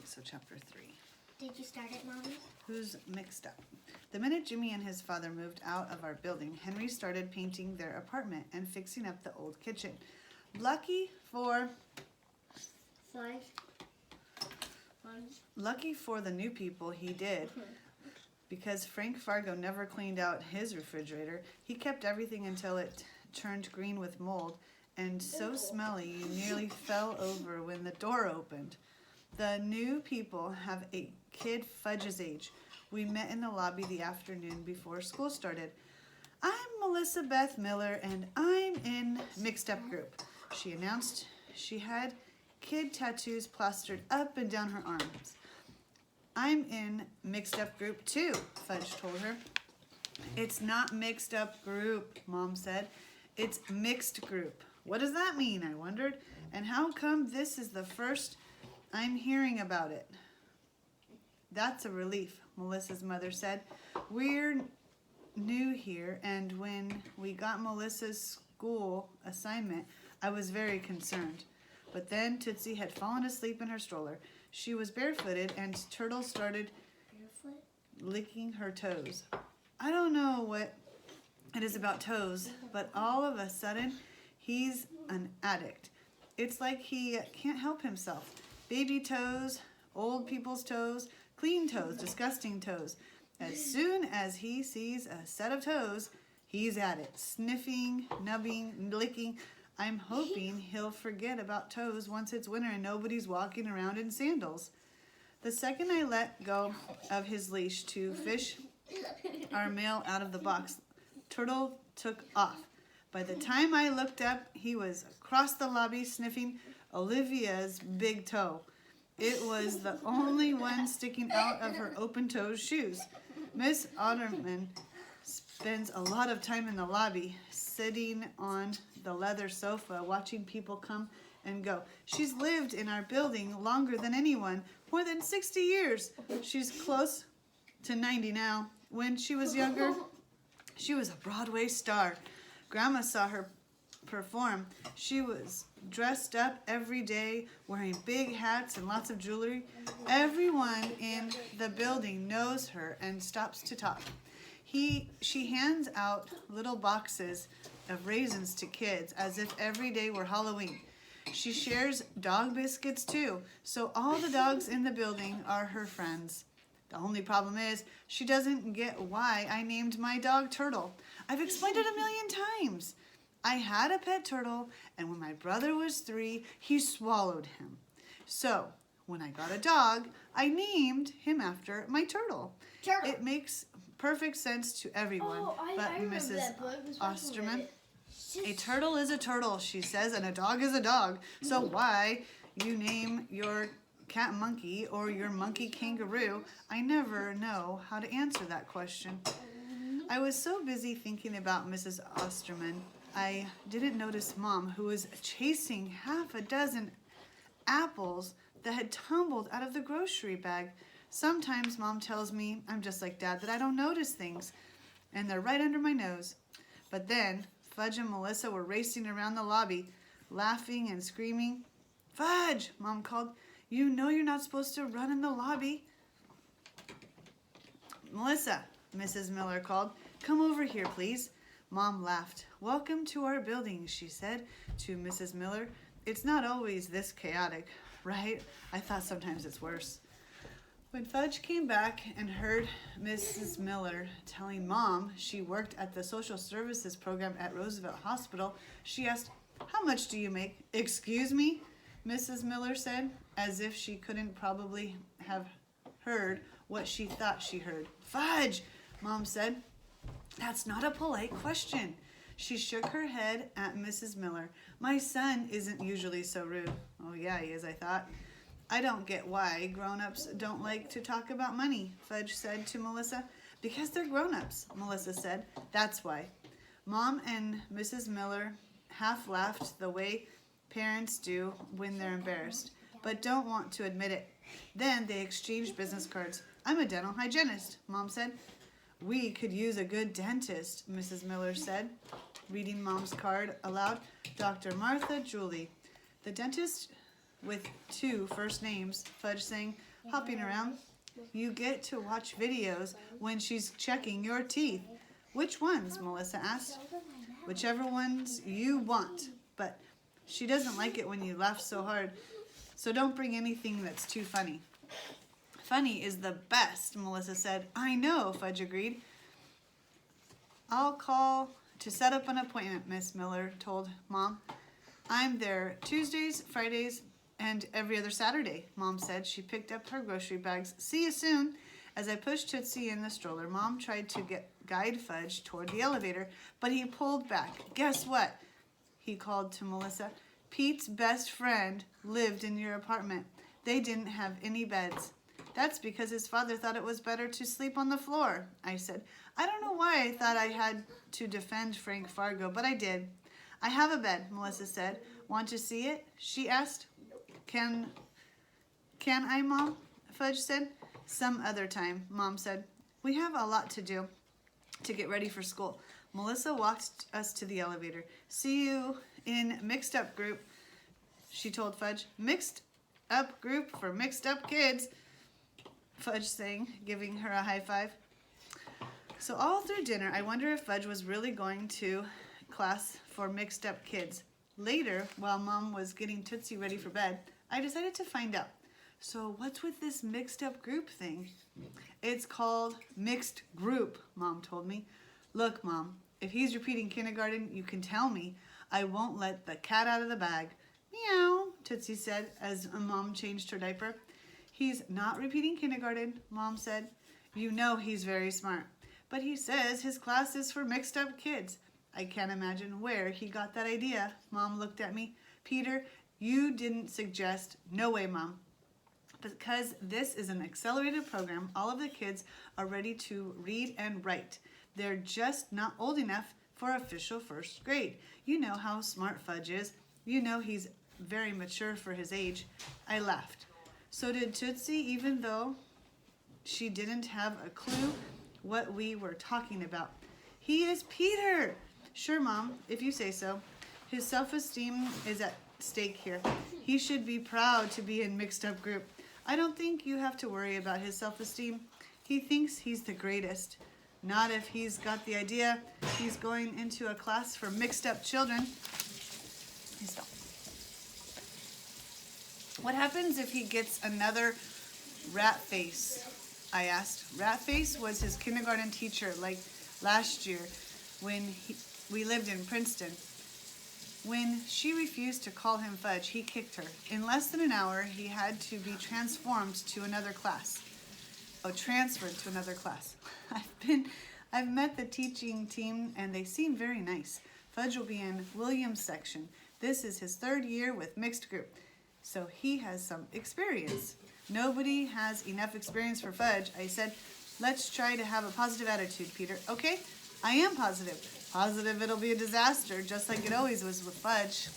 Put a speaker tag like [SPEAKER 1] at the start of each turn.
[SPEAKER 1] so chapter 3.
[SPEAKER 2] Did you start it, Mommy?
[SPEAKER 1] Who's mixed up? The minute Jimmy and his father moved out of our building, Henry started painting their apartment and fixing up the old kitchen. Lucky for the new people, he did. Because Frank Fargo never cleaned out his refrigerator, he kept everything until it turned green with mold and so smelly you nearly fell over when the door opened. The new people have a kid Fudge's age. We met in the lobby the afternoon before school started. I'm Melissa Beth Miller and I'm in Mixed Up Group, she announced. She had kid tattoos plastered up and down her arms. I'm in Mixed Up Group too, Fudge told her. It's not Mixed Up Group, Mom said. It's Mixed Group. What does that mean, I wondered. And how come this is the first I'm hearing about it? That's a relief, Melissa's mother said. We're new here, and when we got Melissa's school assignment, I was very concerned. But then Tootsie had fallen asleep in her stroller. She was barefooted, and Turtle started licking her toes. I don't know what it is about toes, but all of a sudden, he's an addict. It's like he can't help himself. Baby toes, old people's toes, clean toes, disgusting toes. As soon as he sees a set of toes, he's at it. Sniffing, nubbing, licking. I'm hoping he'll forget about toes once it's winter and nobody's walking around in sandals. The second I let go of his leash to fish our mail out of the box, Turtle took off. By the time I looked up, he was across the lobby sniffing Olivia's big toe. It was the only one sticking out of her open-toed shoes. Miss Otterman spends a lot of time in the lobby, sitting on the leather sofa, watching people come and go. She's lived in our building longer than anyone, more than 60 years. She's close to 90 now. When she was younger, she was a Broadway star. Grandma saw her perform. She was dressed up every day, wearing big hats and lots of jewelry. Everyone in the building knows her and stops to talk. She hands out little boxes of raisins to kids as if every day were Halloween. She shares dog biscuits too, so all the dogs in the building are her friends. The only problem is she doesn't get why I named my dog Turtle. I've explained it a million times. I had a pet turtle, and when my brother was 3, he swallowed him. So, when I got a dog, I named him after my turtle.
[SPEAKER 2] Turtle.
[SPEAKER 1] It makes perfect sense to everyone, but Mrs. Osterman. A turtle is a turtle, she says, and a dog is a dog. So why you name your cat monkey or your monkey kangaroo, I never know how to answer that question. I was so busy thinking about Mrs. Osterman, I didn't notice Mom, who was chasing half a dozen apples that had tumbled out of the grocery bag. Sometimes Mom tells me I'm just like Dad, that I don't notice things, and they're right under my nose. But then Fudge and Melissa were racing around the lobby, laughing and screaming. Fudge, Mom called. You know you're not supposed to run in the lobby. Melissa, Mrs. Miller called. Come over here, please. Mom laughed. Welcome to our building, she said to Mrs. Miller. It's not always this chaotic, right? I thought sometimes it's worse. When Fudge came back and heard Mrs. Miller telling Mom she worked at the social services program at Roosevelt Hospital, she asked, how much do you make? Excuse me? Mrs. Miller said, as if she couldn't probably have heard what she thought she heard. Fudge, Mom said. That's not a polite question. She shook her head at Mrs. Miller. My son isn't usually so rude. Oh yeah, he is, I thought. I don't get why grown-ups don't like to talk about money, Fudge said to Melissa. Because they're grown-ups, Melissa said. That's why. Mom and Mrs. Miller half laughed the way parents do when they're embarrassed, but don't want to admit it. Then they exchanged business cards. I'm a dental hygienist, Mom said. We could use a good dentist, Mrs. Miller said, reading Mom's card aloud. Dr. Martha Julie. The dentist with 2 first names, Fudge sang. hopping around. You get to watch videos when she's checking your teeth. Which ones? Melissa asked. Whichever ones you want, but she doesn't like it when you laugh so hard, so don't bring anything that's too funny. Funny is the best, Melissa said. I know, Fudge agreed. I'll call to set up an appointment, Miss Miller told Mom. I'm there Tuesdays, Fridays, and every other Saturday, Mom said. She picked up her grocery bags. See you soon. As I pushed Tootsie in the stroller, Mom tried to guide Fudge toward the elevator, but he pulled back. Guess what? He called to Melissa. Pete's best friend lived in your apartment. They didn't have any beds. That's because his father thought it was better to sleep on the floor, I said. I don't know why I thought I had to defend Frank Fargo, but I did. I have a bed, Melissa said. Want to see it? She asked. Can I, Mom? Fudge said. Some other time, Mom said. We have a lot to do to get ready for school. Melissa walked us to the elevator. See you in mixed up group, she told Fudge. Mixed up group for mixed up kids, Fudge sang, giving her a high five. So all through dinner, I wonder if Fudge was really going to class for mixed up kids. Later, while Mom was getting Tootsie ready for bed, I decided to find out. So what's with this mixed up group thing? It's called mixed group, Mom told me. Look, Mom, if he's repeating kindergarten, you can tell me. I won't let the cat out of the bag. Meow, Tootsie said as Mom changed her diaper. He's not repeating kindergarten, Mom said. You know he's very smart. But he says his class is for mixed up kids. I can't imagine where he got that idea. Mom looked at me. Peter, you didn't suggest. No way, Mom. Because this is an accelerated program, all of the kids are ready to read and write. They're just not old enough for official first grade. You know how smart Fudge is. You know he's very mature for his age. I laughed. So did Tootsie, even though she didn't have a clue what we were talking about. He is Peter! Sure, Mom, if you say so. His self-esteem is at stake here. He should be proud to be in mixed up group. I don't think you have to worry about his self-esteem. He thinks he's the greatest. Not if he's got the idea he's going into a class for mixed up children. Stop. What happens if he gets another rat face? I asked. Rat face was his kindergarten teacher, like last year when we lived in Princeton. When she refused to call him Fudge, he kicked her. In less than an hour, he had to be transformed to another class. Oh, transferred to another class. I've met the teaching team, and they seem very nice. Fudge will be in William's section. This is his 3rd year with mixed group, so he has some experience. Nobody has enough experience for Fudge. I said, let's try to have a positive attitude, Peter. Okay, I am positive. Positive it'll be a disaster, just like it always was with Fudge.